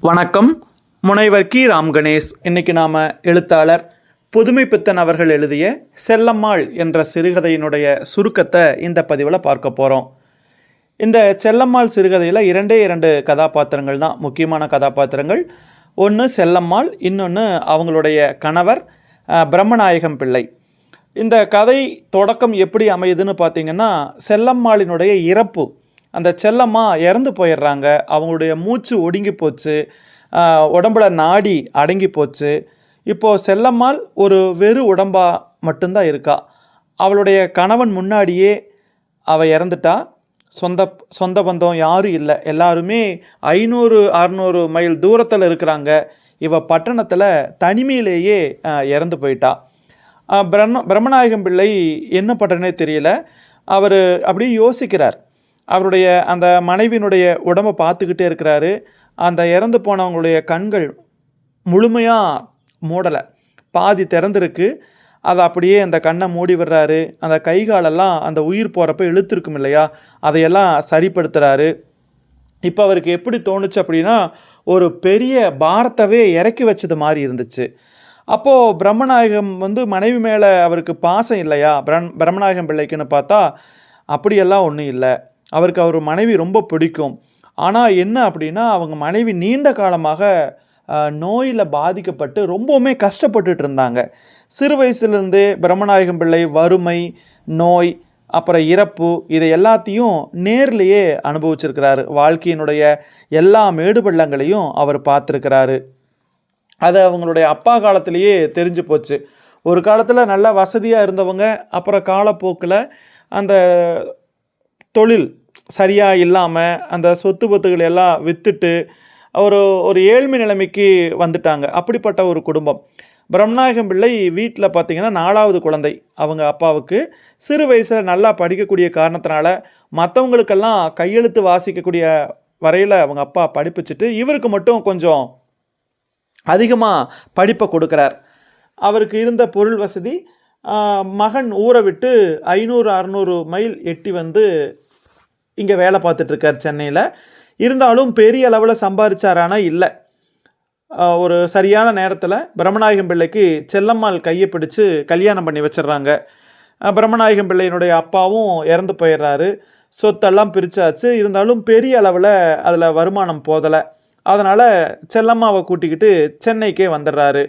வணக்கம். முனைவர் கி. ராம் கணேஷ். இன்றைக்கி நாம் எழுத்தாளர் புதுமைப்பித்தன் அவர்கள் எழுதிய செல்லம்மாள் என்ற சிறுகதையினுடைய சுருக்கத்தை இந்த பதிவில் பார்க்க போகிறோம். இந்த செல்லம்மாள் சிறுகதையில் இரண்டு கதாபாத்திரங்கள் தான் முக்கியமான கதாபாத்திரங்கள். ஒன்று செல்லம்மாள், இன்னொன்று அவங்களுடைய கணவர் பிரம்மநாயகம் பிள்ளை. இந்த கதை தொடக்கம் எப்படி அமையுதுன்னு பார்த்திங்கன்னா, செல்லம்மாளினுடைய இறப்பு. அந்த செல்லம்மா இறந்து போயிடுறாங்க. அவங்களுடைய மூச்சு ஒடுங்கி போச்சு, உடம்புல நாடி அடங்கி போச்சு. இப்போது செல்லம்மாள் ஒரு வெறு உடம்பாக மட்டும்தான் இருக்கா. அவளுடைய கணவன் முன்னாடியே அவள் இறந்துட்டா. சொந்த பந்தம் யாரும் இல்லை. எல்லாருமே 500-600 மைல் தூரத்தில் இருக்கிறாங்க. இவள் பட்டணத்தில் தனிமையிலேயே இறந்து போயிட்டா. பிரம்மநாயகம் பிள்ளை என்ன பண்ணுறனே தெரியல. அவர் அப்படியே யோசிக்கிறார். அவருடைய அந்த மனைவியினுடைய உடம்பை பார்த்துக்கிட்டே இருக்கிறாரு. அந்த இறந்து போனவங்களுடைய கண்கள் முழுமையாக மூடலை, பாதி திறந்துருக்கு. அதை அப்படியே அந்த கண்ணை மூடி விடுறாரு. அந்த கைகாலெல்லாம் அந்த உயிர் போகிறப்ப இழுத்துருக்கும் இல்லையா, அதையெல்லாம் சரிப்படுத்துகிறாரு. இப்போ அவருக்கு எப்படி தோணுச்சு அப்படின்னா, ஒரு பெரிய பாரத்தவே இறக்கி வச்சது மாதிரி இருந்துச்சு. அப்போது பிரம்மநாயகம் மனைவி மேலே அவருக்கு பாசம் இல்லையா, பிரம்மநாயகம் பிள்ளைக்குன்னு பார்த்தா அப்படியெல்லாம் ஒன்றும் இல்லை. அவருக்கு அவர் மனைவி ரொம்ப பிடிக்கும். ஆனால் என்ன அப்படின்னா, அவங்க மனைவி நீண்ட காலமாக நோயில் பாதிக்கப்பட்டு ரொம்பவுமே கஷ்டப்பட்டுட்டு இருந்தாங்க. சிறு வயசுலேருந்தே பிரம்மநாயகம் பிள்ளை வறுமை, நோய், அப்புறம் இறப்பு, இதை எல்லாத்தையும் நேர்லேயே அனுபவிச்சிருக்கிறாரு. வாழ்க்கையினுடைய எல்லா மேடுபள்ளங்களையும் அவர் பார்த்துருக்கிறாரு. அது அவங்களுடைய அப்பா காலத்திலேயே தெரிஞ்சு போச்சு. ஒரு காலத்தில் நல்ல வசதியாக இருந்தவங்க, அப்புறம் காலப்போக்கில் அந்த தொழில் சரியாக இல்லாமல் அந்த சொத்து பத்துகளை எல்லாம் விற்றுட்டு ஒரு ஏழ்மை நிலைமைக்கு வந்துட்டாங்க. அப்படிப்பட்ட ஒரு குடும்பம். பிரம்மநாயகம் பிள்ளை வீட்டில் பார்த்திங்கன்னா 4வது குழந்தை அவங்க அப்பாவுக்கு. சிறு வயசில் நல்லா படிக்கக்கூடிய காரணத்தினால மற்றவங்களுக்கெல்லாம் கையெழுத்து வாசிக்கக்கூடிய வரையில் அவங்க அப்பா படிப்பிச்சுட்டு இவருக்கு மட்டும் கொஞ்சம் அதிகமாக படிப்பை கொடுக்குறார். அவருக்கு இருந்த பொருள் வசதி, மகன் ஊரை விட்டு 500-600 மைல் எட்டி இங்கே வேலை பார்த்துட்ருக்கார் சென்னையில். இருந்தாலும் பெரிய அளவில் சம்பாதிச்சாரானா இல்லை. ஒரு சரியான நேரத்தில் பிரம்மநாயகம் பிள்ளைக்கு செல்லம்மாள் கையை பிடிச்சு கல்யாணம் பண்ணி வச்சிடுறாங்க. பிரம்மநாயகம் பிள்ளையினுடைய அப்பாவும் இறந்து போயிடுறாரு. சொத்தெல்லாம் பிரித்தாச்சு. இருந்தாலும் பெரிய அளவில் அதில் வருமானம் போதலை. அதனால் செல்லம்மாவை கூட்டிக்கிட்டு சென்னைக்கே வந்துடுறாரு.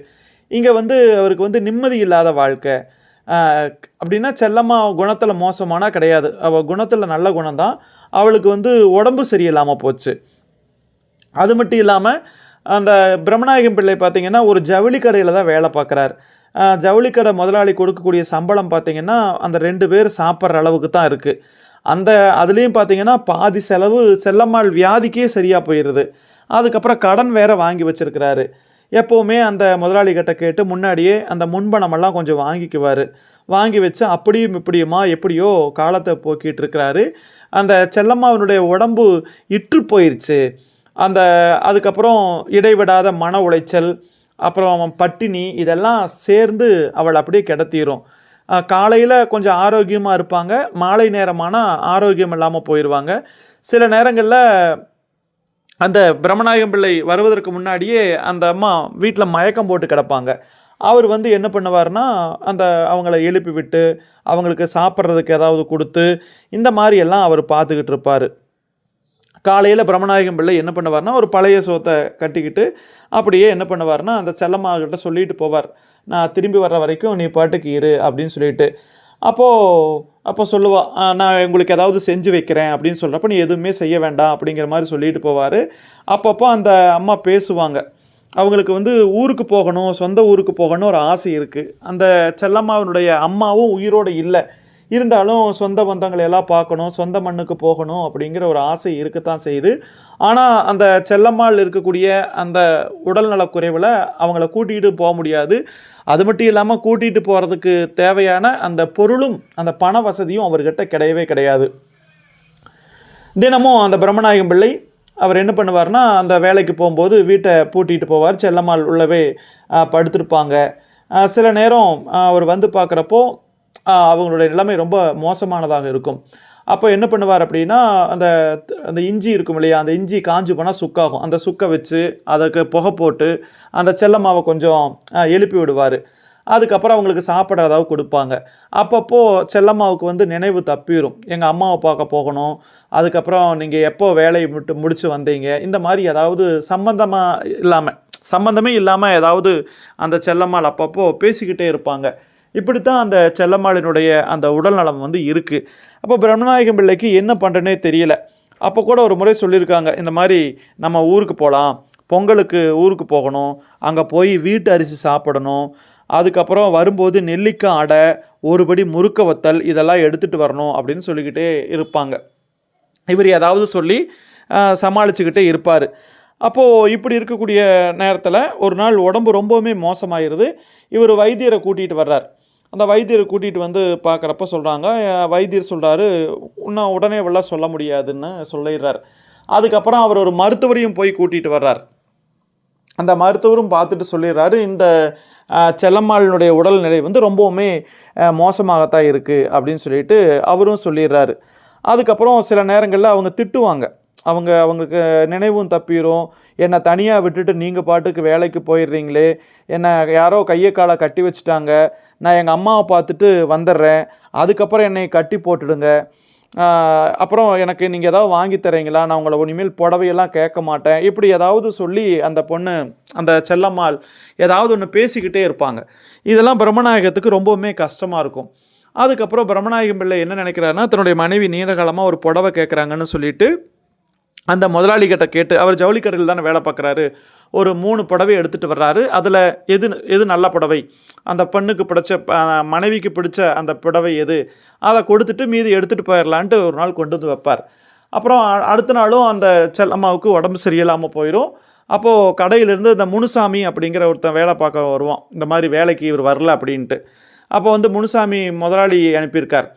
இங்கே அவருக்கு நிம்மதி இல்லாத வாழ்க்கை. அப்படின்னா செல்லம்மா குணத்தில் மோசமானா கிடையாது, அவள் குணத்தில் நல்ல குணம்தான். அவளுக்கு உடம்பு சரியில்லாமல் போச்சு. அது மட்டும் இல்லாமல் அந்த பிரம்மநாயகம் பிள்ளை பார்த்திங்கன்னா ஒரு ஜவுளி கடையில் தான் வேலை பார்க்குறார். ஜவுளி கடை முதலாளி கொடுக்கக்கூடிய சம்பளம் பார்த்திங்கன்னா அந்த 2 பேர் சாப்பிட்ற அளவுக்கு தான் இருக்குது. அதுலேயும் பார்த்திங்கன்னா பாதி செலவு செல்லம்மாள் வியாதிக்கே சரியாக போயிடுது. அதுக்கப்புறம் கடன் வேறு வாங்கி வச்சுருக்கிறாரு. எப்போவுமே அந்த முதலாளிகிட்ட கேட்டு முன்னாடியே அந்த முன்பணமெல்லாம் கொஞ்சம் வாங்கிக்குவார். வாங்கி வச்சு அப்படியும் இப்படியுமா எப்படியோ காலத்தை போக்கிட்டு இருக்கிறாரு. அந்த செல்லம்மாவினுடைய உடம்பு இற்று போயிடுச்சு. அதுக்கப்புறம் இடைவிடாத மன உளைச்சல், அப்புறம் பட்டினி, இதெல்லாம் சேர்ந்து அவள் அப்படியே கிடத்திடும். காலையில் கொஞ்சம் ஆரோக்கியமாக இருப்பாங்க, மாலை நேரமானால் ஆரோக்கியம் இல்லாமல் போயிடுவாங்க. சில நேரங்களில் அந்த பிரம்மநாயகம் பிள்ளை வருவதற்கு முன்னாடியே அந்த அம்மா வீட்டில் மயக்கம் போட்டு கிடப்பாங்க. அவர் என்ன பண்ணுவார்னா, அவங்கள எழுப்பி விட்டு அவங்களுக்கு சாப்பிட்றதுக்கு ஏதாவது கொடுத்து இந்த மாதிரியெல்லாம் அவர் பார்த்துக்கிட்டு இருப்பார். காலையில் பிரம்மநாயகம் பிள்ளை என்ன பண்ணுவார்னா, ஒரு பழைய சோத்தை கட்டிக்கிட்டு அப்படியே என்ன பண்ணுவார்னா, அந்த செல்லம்மாக்கிட்ட சொல்லிட்டு போவார், நான் திரும்பி வர்ற வரைக்கும் நீ பாட்டுக்கு இரு அப்படின்னு சொல்லிட்டு. அப்போ சொல்லுவாள், நான் உங்களுக்கு ஏதாவது செஞ்சு வைக்கிறேன் அப்படின்னு சொல்கிறப்ப நீ எதுவுமே செய்ய வேண்டாம் அப்படிங்கிற மாதிரி சொல்லிட்டு போவார். அப்பப்போ அந்த அம்மா பேசுவாங்க. அவங்களுக்கு ஊருக்கு போகணும், சொந்த ஊருக்கு போகணும் ஒரு ஆசை இருக்குது. அந்த செல்லம்மாவினுடைய அம்மாவும் உயிரோடு இல்லை. இருந்தாலும் சொந்த பந்தங்களை எல்லாம் பார்க்கணும், சொந்த மண்ணுக்கு போகணும் அப்படிங்கிற ஒரு ஆசை இருக்கத்தான் செய்யுது. ஆனால் அந்த செல்லம்மாள் இருக்கக்கூடிய அந்த உடல்நலக்குறைவில் அவங்கள கூட்டிகிட்டு போக முடியாது. அது மட்டும் இல்லாமல் கூட்டிகிட்டு போகிறதுக்கு தேவையான அந்த பொருளும் அந்த பண வசதியும் அவர்கிட்ட கிடையவே கிடையாது. தினமும் அந்த பிரம்மநாயகம் பிள்ளை அவர் என்ன பண்ணுவார்னா, அந்த வேலைக்கு போகும்போது வீட்டை பூட்டிகிட்டு போவார். செல்லம்மாள் உள்ளவே படுத்திருப்பாங்க. சில நேரம் அவர் பார்க்குறப்போ அவங்களுடைய நிலைமை ரொம்ப மோசமானதாக இருக்கும். அப்போ என்ன பண்ணுவார் அப்படின்னா, அந்த அந்த இஞ்சி இருக்கும் இல்லையா, அந்த இஞ்சி காஞ்சு போனால் சுக்காகும். அந்த சுக்க வச்சு அதுக்கு புகை போட்டு அந்த செல்லம்மாவை கொஞ்சம் எழுப்பி விடுவார். அதுக்கப்புறம் அவங்களுக்கு சாப்பிட ஏதாவது கொடுப்பாங்க. அப்பப்போ செல்லம்மாவுக்கு வந்து நினைவு தப்பிரும். எங்கள் அம்மாவை பார்க்க போகணும், அதுக்கப்புறம் நீங்கள் எப்போ வேலையை முடிச்சு வந்தீங்க, இந்த மாதிரி ஏதாவது சம்மந்தமே இல்லாமல் ஏதாவது அந்த செல்லம்மாள் அப்பப்போ பேசிக்கிட்டே இருப்பாங்க. இப்படித்தான் அந்த செல்லம்மாளினுடைய அந்த உடல்நலம் வந்து இருக்குது. அப்போ பிரம்மநாயகம் பிள்ளைக்கு என்ன பண்ணுறனே தெரியல. அப்போ கூட ஒரு முறை சொல்லியிருக்காங்க, இந்த மாதிரி நம்ம ஊருக்கு போகலாம், பொங்கலுக்கு ஊருக்கு போகணும், அங்கே போய் வீட்டு அரிசி சாப்பிடணும், அதுக்கப்புறம் வரும்போது நெல்லிக்காய் அடை, ஒருபடி முறுக்க வத்தல் இதெல்லாம் எடுத்துகிட்டு வரணும் அப்படின்னு சொல்லிக்கிட்டே இருப்பாங்க. இவர் ஏதாவது சொல்லி சமாளிச்சுக்கிட்டே இருப்பார். அப்போது இப்படி இருக்கக்கூடிய நேரத்தில் ஒரு நாள் உடம்பு ரொம்பவுமே மோசமாயிருது. இவர் வைத்தியரை கூட்டிகிட்டு வர்றார். அந்த வைத்தியரை கூட்டிகிட்டு வந்து பார்க்குறப்ப சொல்கிறாங்க, வைத்தியர் சொல்கிறாரு, இன்னும் உடனே வெள்ளம் சொல்ல முடியாதுன்னு சொல்லிடுறார். அதுக்கப்புறம் அவர் ஒரு மருத்துவரையும் போய் கூட்டிகிட்டு வர்றார். அந்த மருத்துவரும் பார்த்துட்டு சொல்லிடுறாரு, இந்த செல்லம்மாளினுடைய உடல்நிலை வந்து ரொம்பவுமே மோசமாகத்தான் இருக்குது அப்படின்னு சொல்லிட்டு அவரும் சொல்லிடுறாரு. அதுக்கப்புறம் சில நேரங்களில் அவங்க திட்டுவாங்க. அவங்களுக்கு நினைவும் தப்பிடும். என்னை தனியாக விட்டுட்டு நீங்கள் பாட்டுக்கு வேலைக்கு போயிடுறீங்களே, என்னை யாரோ கையை காலை கட்டி வச்சுட்டாங்க, நான் எங்கள் அம்மாவை பார்த்துட்டு வந்துடுறேன், அதுக்கப்புறம் என்னை கட்டி போட்டுடுங்க, அப்புறம் எனக்கு நீங்கள் ஏதாவது வாங்கி தரீங்களா, நான் உங்களை இனிமேல் புடவையெல்லாம் கேட்க மாட்டேன், இப்படி ஏதாவது சொல்லி அந்த பொண்ணு அந்த செல்லம்மாள் ஏதாவது ஒன்று பேசிக்கிட்டே இருப்பாங்க. இதெல்லாம் பிரம்மநாயகத்துக்கு ரொம்பவுமே கஷ்டமாக இருக்கும். அதுக்கப்புறம் பிரம்மநாயகம் பிள்ளை என்ன நினைக்கிறாருன்னா, தன்னுடைய மனைவி நீண்ட காலமாக ஒரு புடவை கேட்குறாங்கன்னு சொல்லிட்டு அந்த முதலாளிகிட்ட கேட்டு, அவர் ஜவுளி கடையில் தானே வேலை பார்க்குறாரு, ஒரு 3 புடவை எடுத்துகிட்டு வர்றாரு. அதில் எது நல்ல புடவை, அந்த பெண்ணுக்கு பிடிச்ச மனைவிக்கு பிடிச்ச அந்த புடவை எது, அதை கொடுத்துட்டு மீதி எடுத்துகிட்டு போயிடலான்ட்டு ஒரு நாள் கொண்டு வந்து வைப்பார். அப்புறம் அடுத்த நாளும் அந்த செல்லம்மாவுக்கு உடம்பு சரியில்லாமல் போயிடும். அப்போது கடையிலேருந்து இந்த முனுசாமி அப்படிங்கிற ஒருத்தன் வேலை பார்க்க வருவான், இந்த மாதிரி வேலைக்கு இவர் வரல அப்படின்ட்டு. அப்போ வந்து முனுசாமி முதலாளி அனுப்பியிருக்கார்.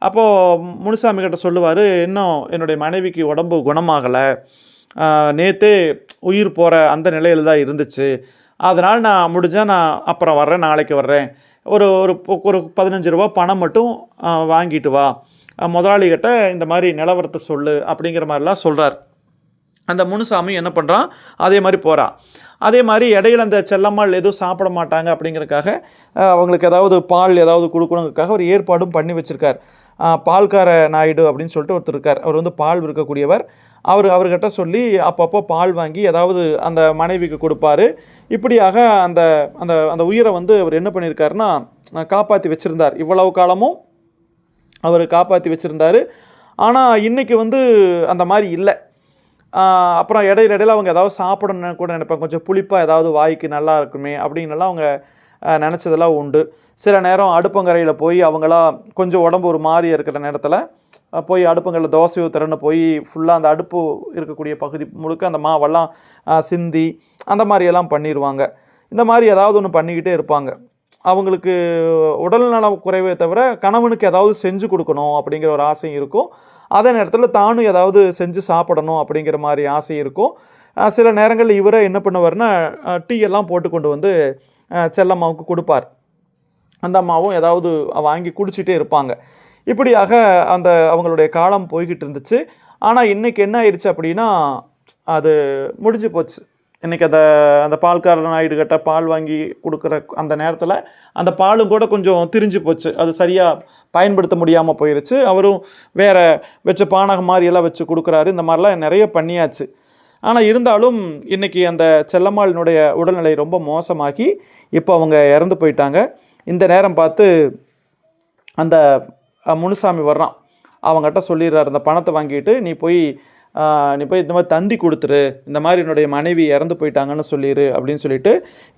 அப்போது முனுசாமி கிட்ட சொல்லுவார், இன்னும் என்னுடைய மனைவிக்கு உடம்பு குணமாகலை, நேற்றே உயிர் போகிற அந்த நிலையில் தான் இருந்துச்சு, அதனால் நான் முடிஞ்சால் நான் அப்புறம் வர்றேன், நாளைக்கு வர்றேன், ஒரு ஒரு 15 ரூபா பணம் மட்டும் வாங்கிட்டு வா, முதலாளிகிட்ட இந்த மாதிரி நிலவரத்தை சொல்லு அப்படிங்கிற மாதிரிலாம் சொல்கிறார். அந்த முனுசாமி என்ன பண்ணுறான், அதே மாதிரி போகிறான். அதே மாதிரி இடையில அந்த செல்லம்மாள் எதுவும் சாப்பிட மாட்டாங்க அப்படிங்கிறதுக்காக அவங்களுக்கு ஏதாவது பால் ஏதாவது கொடுக்கணுங்கிறதுக்காக ஒரு ஏற்பாடும் பண்ணி வச்சுருக்கார். பால்கார நாயுடு அப்படின்னு சொல்லிட்டு ஒருத்தர் இருக்கார். அவர் வந்து பால் விற்கக்கூடியவர். அவர்கிட்ட சொல்லி அப்பப்போ பால் வாங்கி ஏதாவது அந்த மனைவிக்கு கொடுப்பாரு. இப்படியாக அந்த அந்த அந்த உயிரை வந்து அவர் என்ன பண்ணியிருக்காருன்னா காப்பாற்றி வச்சுருந்தார். இவ்வளவு காலமும் அவர் காப்பாற்றி வச்சுருந்தார். ஆனால் இன்றைக்கி வந்து அந்த மாதிரி இல்லை. அப்புறம் இடையில அவங்க ஏதாவது சாப்பிடணுன்னு கூட நினைப்பாங்க, கொஞ்சம் புளிப்பாக ஏதாவது வாய்க்கு நல்லா இருக்குமே அப்படின்னுலாம் அவங்க நினச்சதெல்லாம் உண்டு. சில நேரம் அடுப்பங்கரையில் போய் அவங்களாம் கொஞ்சம் உடம்பு ஒரு மாதிரி இருக்கிற நேரத்தில் போய் அடுப்பங்கரையில் தோசை ஊற்றுறன்னு போய் ஃபுல்லாக அந்த அடுப்பு இருக்கக்கூடிய பகுதி முழுக்க அந்த மாவெல்லாம் சிந்தி அந்த மாதிரியெல்லாம் பண்ணிடுவாங்க. இந்த மாதிரி ஏதாவது ஒன்று பண்ணிக்கிட்டே இருப்பாங்க. அவங்களுக்கு உடல்நலம் குறைவே தவிர கணவனுக்கு ஏதாவது செஞ்சு கொடுக்கணும் அப்படிங்கிற ஒரு ஆசையும் இருக்கும். அதே நேரத்தில் தானும் ஏதாவது செஞ்சு சாப்பிடணும் அப்படிங்கிற மாதிரி ஆசை இருக்கும். சில நேரங்களில் இவரை என்ன பண்ணுவார்னா டீ எல்லாம் போட்டு கொண்டு வந்து செல்லம்மாவுக்கு கொடுப்பார். அந்த அம்மாவும் ஏதாவது வாங்கி குடிச்சிட்டே இருப்பாங்க. இப்படியாக அந்த அவங்களுடைய காலம் போய்கிட்டு இருந்துச்சு. ஆனால் இன்றைக்கி என்ன ஆயிடுச்சு அப்படின்னா, அது முடிஞ்சு போச்சு. இன்றைக்கி அந்த பால்கார நாயுடுகிட்ட பால் வாங்கி கொடுக்குற அந்த நேரத்தில் அந்த பாலும் கூட கொஞ்சம் திரிஞ்சு போச்சு. அது சரியாக பயன்படுத்த முடியாமல் போயிடுச்சு. அவரும் வேறு வச்ச பானகம் மாதிரியெல்லாம் வச்சு கொடுக்குறாரு. இந்த மாதிரிலாம் நிறைய பண்ணியாச்சு. ஆனால் இருந்தாலும் இன்றைக்கி அந்த செல்லம்மாளினுடைய உடல்நிலை ரொம்ப மோசமாகி இப்போ அவங்க இறந்து போயிட்டாங்க. இந்த நேரம் பார்த்து அந்த முனுசாமி வர்றான். அவங்ககிட்ட சொல்லிடுறாரு, இந்த பணத்தை வாங்கிட்டு நீ போய் இந்த மாதிரி தந்தி கொடுத்துரு, இந்த மாதிரி என்னுடைய மனைவி இறந்து போயிட்டாங்கன்னு சொல்லிடு அப்படின்னு சொல்லிட்டு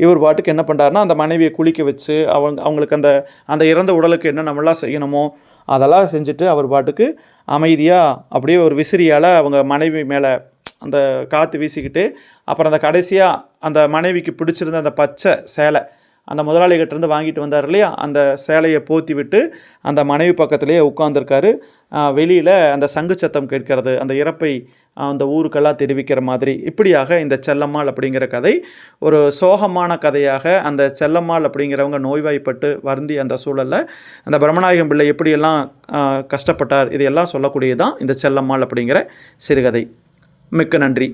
இவர் பாட்டுக்கு என்ன பண்ணுறாருன்னா அந்த மனைவியை குளிக்க வச்சு அவங்களுக்கு அந்த இறந்த உடலுக்கு என்ன நம்மளாம் செய்யணுமோ அதெல்லாம் செஞ்சுட்டு அவர் பாட்டுக்கு அமைதியாக அப்படியே ஒரு விசிறியால் அவங்க மனைவி மேலே அந்த காற்று வீசிக்கிட்டு, அப்புறம் அந்த கடைசியாக அந்த மனைவிக்கு பிடிச்சிருந்த அந்த பச்சை சேலை அந்த முதலாளிகிட்டேருந்து வாங்கிட்டு வந்தார் இல்லையா, அந்த சேலையை போத்தி விட்டு அந்த மனைவி பக்கத்திலேயே உட்காந்துருக்காரு. வெளியில் அந்த சங்கு சத்தம் கேட்கிறது, அந்த இறப்பை அந்த ஊருக்கெல்லாம் தெரிவிக்கிற மாதிரி. இப்படியாக இந்த செல்லம்மாள் அப்படிங்கிற கதை ஒரு சோகமான கதையாக, அந்த செல்லம்மாள் அப்படிங்கிறவங்க நோய்வாய்ப்பட்டு வருந்தி அந்த சூழலில் அந்த பிரம்மநாயகம் பிள்ளை எப்படியெல்லாம் கஷ்டப்பட்டார், இதையெல்லாம் சொல்லக்கூடியதான் இந்த செல்லம்மாள் அப்படிங்கிற சிறுகதை. மிக்க நன்றி.